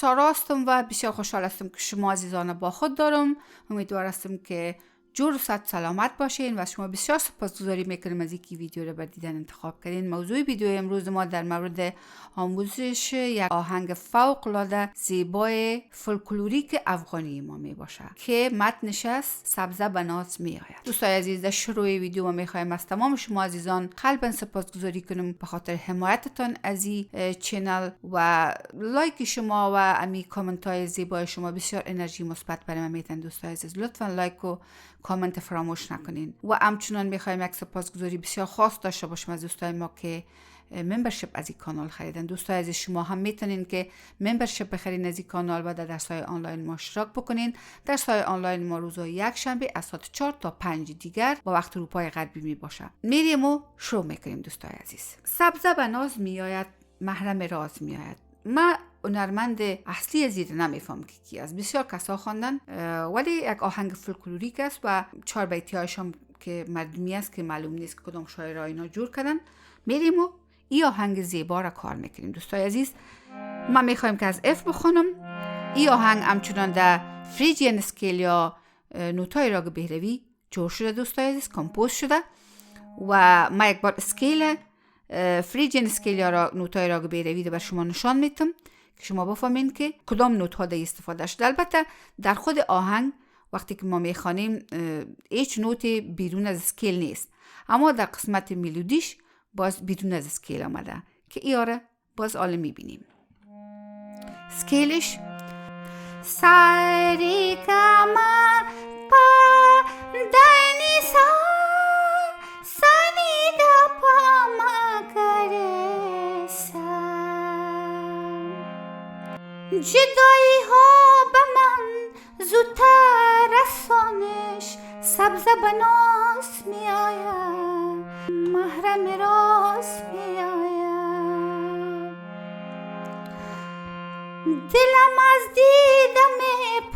سارا هستم و بسیار خوشحال هستم که شما عزیزان با خود دارم. امیدوار هستم که جور و صد سلامت باشین و شما بسیار سپاسگزاری میکنم از اینکه ویدیو رو بر دیدن انتخاب کردین. موضوع ویدیو امروز ما در مورد آموزش یک آهنگ فوق العاده زیبای فولکلوریک افغانی ما می باشه که متنش است سبزه با ناز میآید. دوستای عزیز، در شروع ویدیو ما میخوایم از تمام شما عزیزان قلبا سپاسگزاری کنم به خاطر حمایتتان از این چینل و لایک شما و امی کامنت های زیبای شما بسیار انرژی مثبت برای من میدن. دوستای عزیز، لطفا لایک و کامنت فراموش نکنین و همچنان میخوایم یک سپاسگزاری بسیار خاص داشته باشیم از دوستای ما که ممبرشپ از این کانال خریدن. دوستای عزیز، شما هم میتونین که ممبرشپ بخرین از این کانال و در درس‌های آنلاین ما اشتراک بکنین. درس‌های آنلاین ما روزهای یک شنبه از ساعت 4 تا 5 دیگر با وقت اروپای غربی می باشه. میریم و شروع میکنیم. دوستای عزیز، سبزه با ناز میآید، محرم راز میآید. ما هنرمند اصلی از این نمیفهم که کی است. بسیار کسا خواندن ولی یک آهنگ فولکلوریک است و 4 بیتی‌هاش هم که مردمی است که معلوم نیست کدام شاعرای اینا جور کردن. میریم و این آهنگ زیبا را کار میکنیم. دوستای عزیز، ما میخوایم که از اف بخونم. این آهنگ همچنان در فریجین اسکیل یا نوتای راگ بهروی جور شده. دوستای عزیز، کمپوز شده و ما یک بار اسکیل فریجین اسکیل یا نوتای راگ بهروی رو بر شما نشان میتم که شما بفهمین که کدام نوت ها در استفاده شده. البته در خود آهنگ وقتی که ما میخوانیم هیچ نوتی بیرون از اسکیل نیست، اما در قسمت ملودیش باز بیرون از اسکیل آمده که ایاره باز آله میبینیم. اسکیلش ساری کما پا دنی سا سانی دا پا ما کرے سا جدایی ها به من زودتر رسانش سبزه با ناز می آید، محرم راز می آید. دلم از دیدم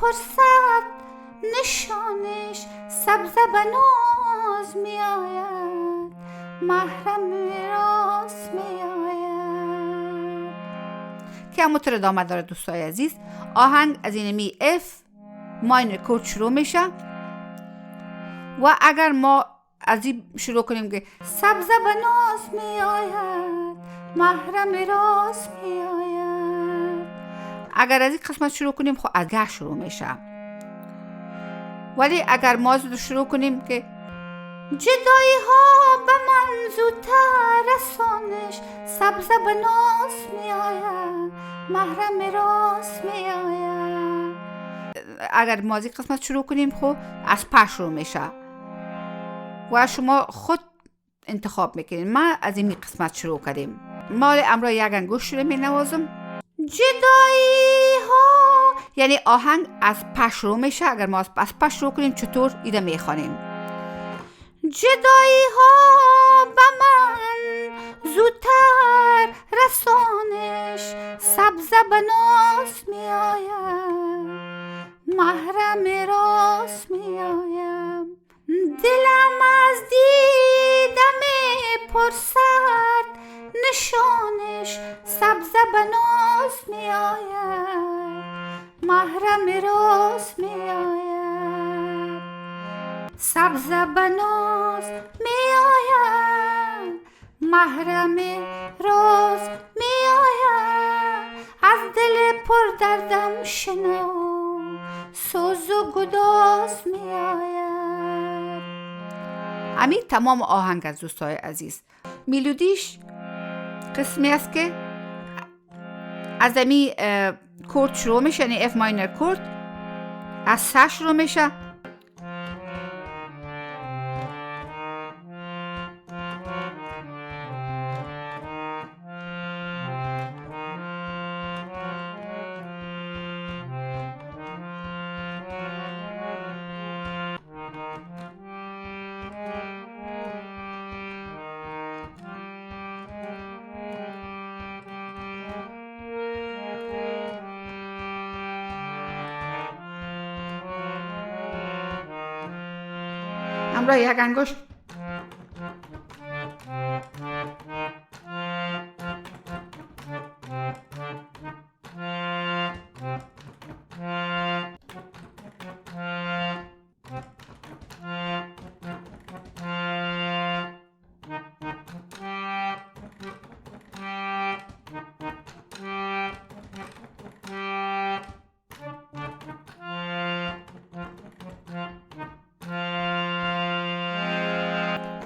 پرسد نشانش سبزه با ناز می آید، محرم راز می آید. که همونطور ادامه داره. دوستای عزیز، آهنگ از اینمی اف ماینر کورد شروع میشه و اگر ما از این شروع کنیم که سبزه با ناز می آید، محرم راز می آید، اگر از این قسمت شروع کنیم خب از گه شروع میشه. ولی اگر ما زود شروع کنیم که جدایی ها به من زودتر رسانش سبزه با ناز می آید، محرم راز می آید، اگر ما از این قسمت شروع کنیم خب از پا شروع میشه و شما خود انتخاب میکنین. ما از این قسمت شروع کردیم. مال امرا یک انگوش رو می نوازم. جدایی ها یعنی آهنگ از پا شروع میشه. اگر ما از پا شروع کنیم چطور ایده میخوانیم؟ جدایی ها به من زودتر رسانش سبزه با ناز می آید، محرم راز می آیم. دلم از دیدم پرسد نشانش سبزه با ناز می آید، محرم راز می آید، سبزه با ناز می آید، محرم راز می آید. از دل پر دردم شنو سوز و گداز می آید. همین تمام آهنگ از دوستای عزیز. ملودیش قسمی است که از امی کورد شروع میشه، یعنی اف ماینر کورد از سه شروع میشه همراه یک انگشت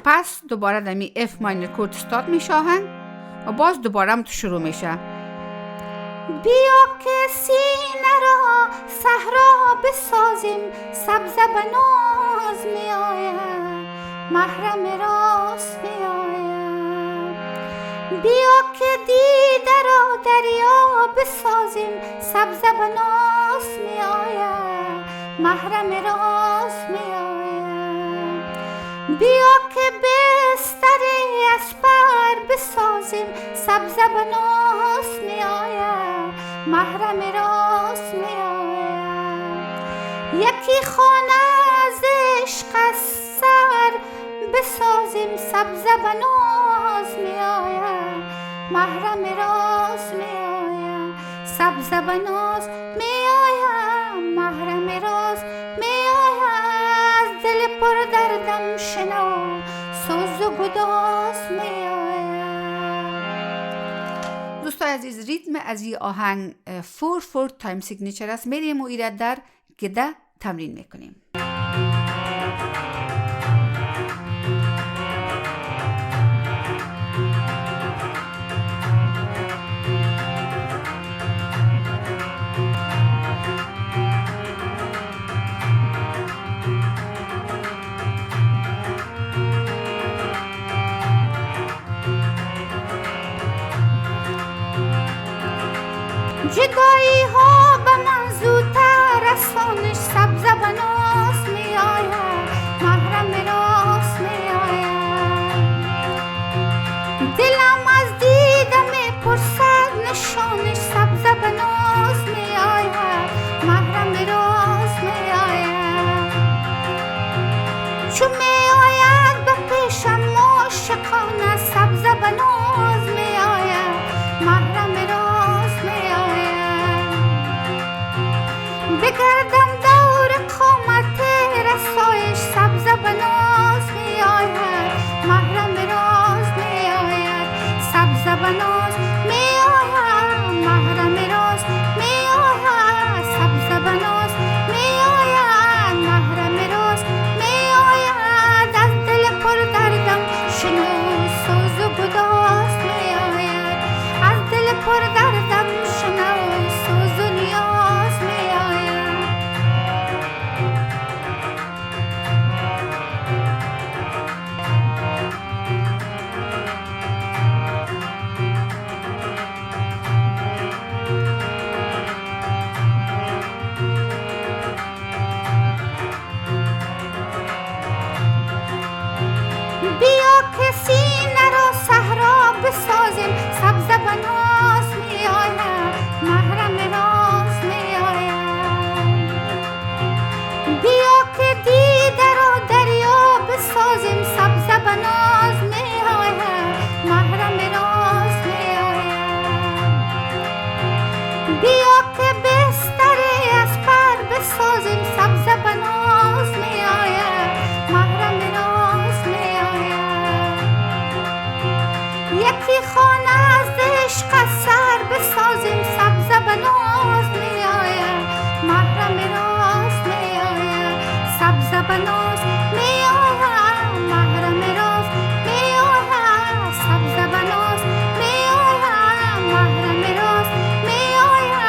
پس دوباره دمی F ماینر کورد استارت میشه آهنگ و باز دوباره هم تو شروع میشه. بیا که سینه را صحرا بسازیم، سبزه به ناز می آید، محرم راست می آید. بیا که دیده را دریا بسازیم، سبزه به ناز می آید، محرم راست می آید. بیا که بستر اسپر بسازیم، سبزه به ناز می آید، محرم راست می آید. یکی خانه از عشق از سر بسازیم، سبزه به ناز می آید، محرم راست می آید، سبزه به ناز می آید، محرم راست می آید. دل پر دردم شنو، سوز و گداز می آید. دوستان عزیز، ریتم از این آهنگ 4/4 تایم سیگنیچر است. میریم و ایراد در گده تمرین میکنیم. جدایی ها به من زودتر رسانش، سبزه به ناز می آید، محرم راست می آید. دلم از دیده می پرسد نشانش، سبزه به ناز می آید، محرم راست می آید. چون می آید به پیشم عاشقانه، سبزه به ناز می آید، محرم راست می آید. بگردم دور قامت رسایش، سبزه به ناز می آید، محرم راز می آید، سبزه به ناز می آید، محرم راز می آید، سبزه به ناز می آید، محرم راز می آید. از دل پر دردم شنو، سوز و گداز می آید، از دل پر دردم شنو، سوز و نیاز می آید. بیا که سینه را صحرا بسازیم، سبزه به ناز می آید، محرم راز می آید. بیا که دیده را دریا بسازیم، سبزه به ناز می آید، محرم راز می آید. بیا که بستر اسپر بسازیم، سبزه به ناز می آید، محرم راز می آید. یکی خانه از عشق از سر بسازیم، سبزه به ناز می آید، محرم راز می آید، سبزه به ناز می آید، محرم راز می آید، سبزه به ناز می آید، محرم راز می آید.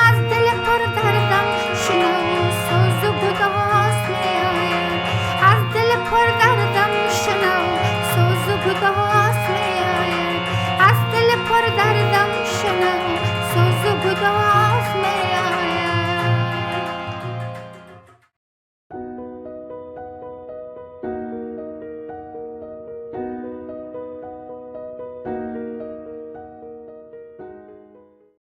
از دل پر دردم شنو، سوز و گداز می آید، از دل پر دردم شنو، سوز و گداز